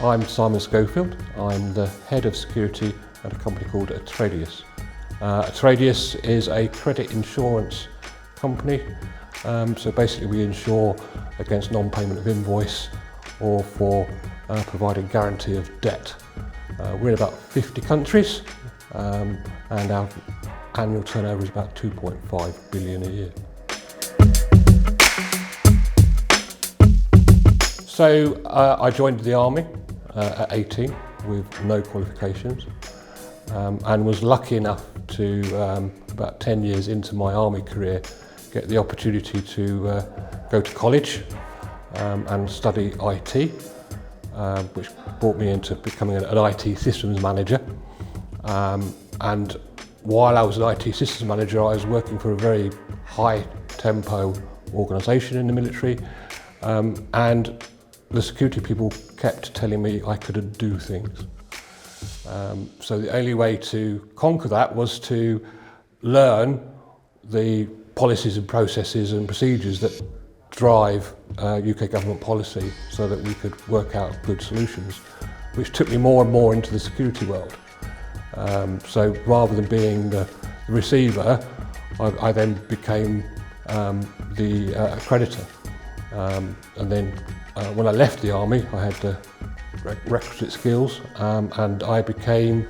I'm Simon Schofield. I'm the head of security at a company called Atradius. Atradius is a credit insurance company. So basically we insure against non-payment of invoice or for providing guarantee of debt. We're in about 50 countries and our annual turnover is about 2.5 billion a year. So I joined the army at 18 with no qualifications and was lucky enough to, about 10 years into my army career, get the opportunity to go to college and study IT, which brought me into becoming an IT systems manager. And while I was an IT systems manager, I was working for a very high tempo organisation in the military, and the security people kept telling me I couldn't do things. So the only way to conquer that was to learn the policies and processes and procedures that drive UK government policy so that we could work out good solutions, which took me more and more into the security world. So rather than being the receiver, I then became the accreditor. And then when I left the army, I had the requisite skills and I became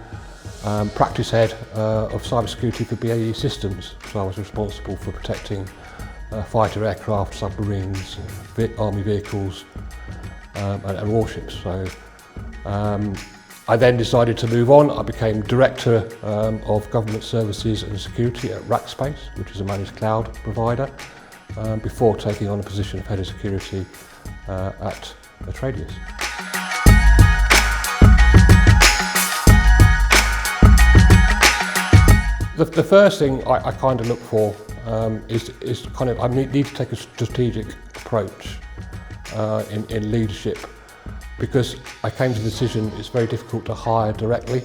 practice head of cybersecurity for BAE Systems. So I was responsible for protecting fighter aircraft, submarines, army vehicles and warships. So I then decided to move on. I became Director of Government Services and Security at Rackspace, which is a managed cloud provider, before taking on a position of Head of Security at Atradius. The first thing I kind of look for is kind of, I need to take a strategic approach in leadership, because I came to the decision it's very difficult to hire directly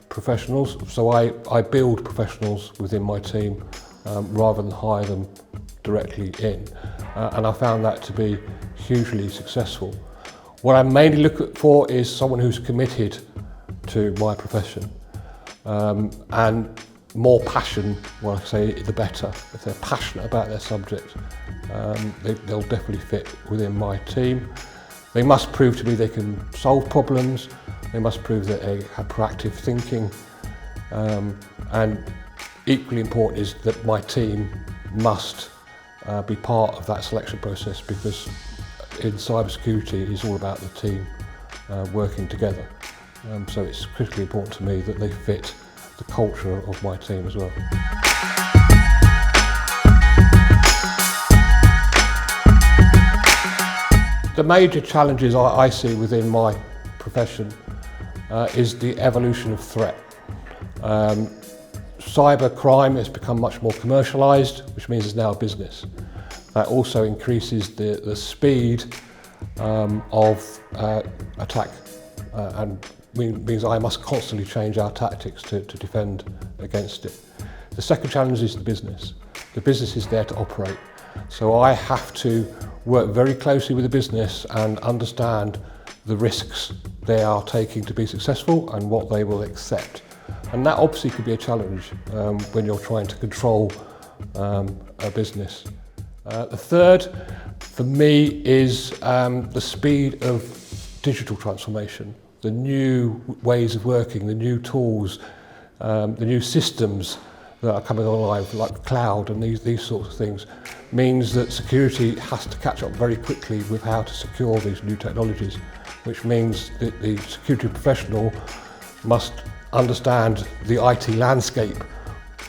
professionals, so I build professionals within my team rather than hire them directly in, and I found that to be hugely successful. What I mainly look for is someone who's committed to my profession, and more passion, well, I say the better. If they're passionate about their subject, they'll definitely fit within my team. They must prove to me they can solve problems, they must prove that they have proactive thinking, and equally important is that my team must be part of that selection process, because in cybersecurity it's all about the team working together. So it's critically important to me that they fit the culture of my team as well. The major challenges I see within my profession is the evolution of threat. Cyber crime has become much more commercialised, which means it's now a business. That also increases the speed of attack and means I must constantly change our tactics to defend against it. The second challenge is the business. The business is there to operate. So I have to work very closely with the business and understand the risks they are taking to be successful and what they will accept. And that obviously could be a challenge when you're trying to control a business. The third, for me, is the speed of digital transformation, the new ways of working, the new tools, the new systems that are coming online, like cloud and these sorts of things, means that security has to catch up very quickly with how to secure these new technologies, which means that the security professional must understand the IT landscape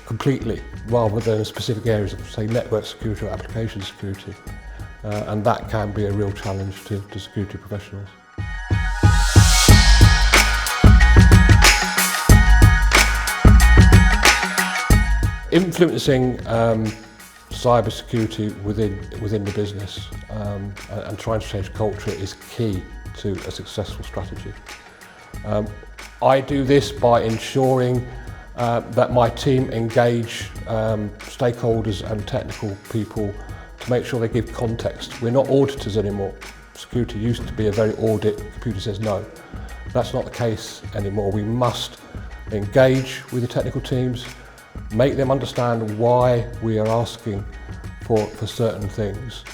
completely, rather than specific areas of, say, network security or application security. And that can be a real challenge to security professionals. Influencing cybersecurity within the business and trying to change culture is key to a successful strategy. I do this by ensuring that my team engage stakeholders and technical people to make sure they give context. We're not auditors anymore, security used to be a very audit, computer says no. That's not the case anymore. We must engage with the technical teams, make them understand why we are asking for certain things,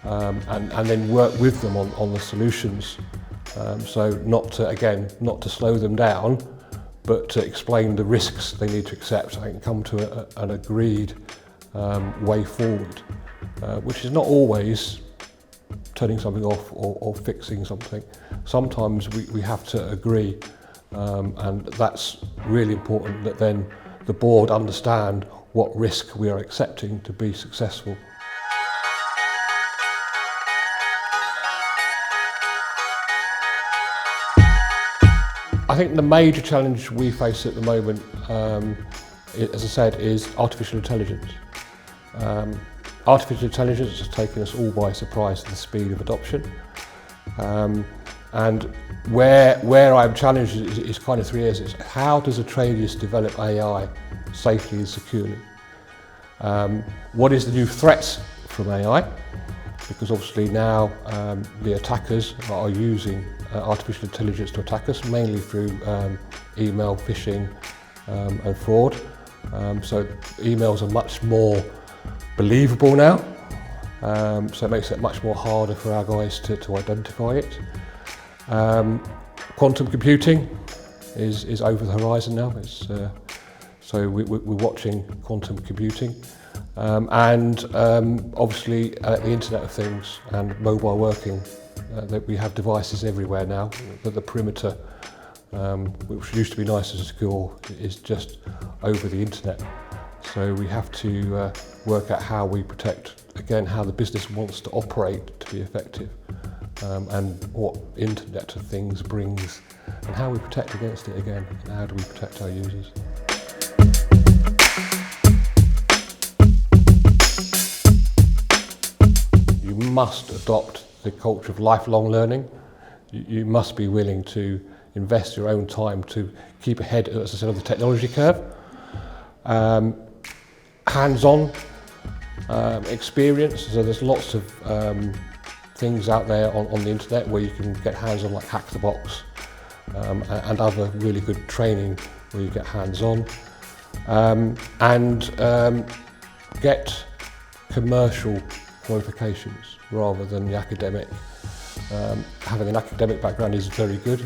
and then work with them on the solutions. So not to slow them down, but to explain the risks they need to accept and come to an agreed way forward, which is not always turning something off or fixing something. Sometimes we have to agree, and that's really important, that then the board understand what risk we are accepting to be successful. I think the major challenge we face at the moment, as I said, is artificial intelligence. Artificial intelligence has taken us all by surprise to the speed of adoption. And where I'm challenged is kind of 3 areas. How does Atradius develop AI safely and securely? What is the new threats from AI? Because obviously now the attackers are using artificial intelligence to attack us, mainly through email phishing and fraud. So emails are much more believable now, so it makes it much more harder for our guys to identify it. Quantum computing is over the horizon now. So we're watching quantum computing, and obviously the Internet of Things and mobile working. That we have devices everywhere now, but the perimeter, which used to be nice and secure, is just over the internet. So we have to work out how we protect, again, how the business wants to operate to be effective, and what Internet of Things brings, and how we protect against it again, and how do we protect our users. You must adopt the culture of lifelong learning. You must be willing to invest your own time to keep ahead, as I said, of the technology curve. Hands-on experience, so there's lots of things out there on the internet where you can get hands-on, like Hack the Box, and other really good training where you get hands-on, and get commercial qualifications rather than the academic. Having an academic background is very good,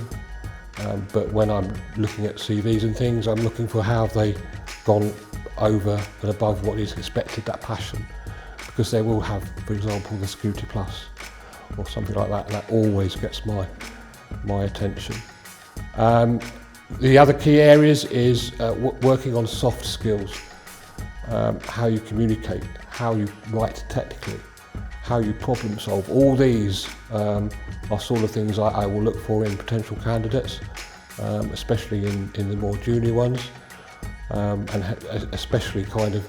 but when I'm looking at CVs and things, I'm looking for how have they gone over and above what is expected, that passion, because they will have, for example, the Security Plus or something like that, and that always gets my attention. The other key areas is working on soft skills, how you communicate, how you write technically, how you problem solve. All these are sort of things I will look for in potential candidates, especially in the more junior ones, and especially kind of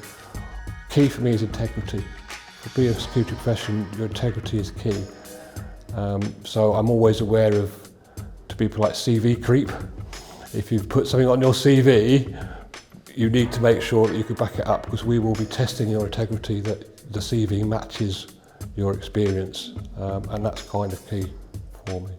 key for me is integrity. For being a security professional, your integrity is key. So I'm always aware of, to people like CV creep. If you've put something on your CV, you need to make sure that you can back it up, because we will be testing your integrity, that the CV matches your experience, and that's kind of key for me.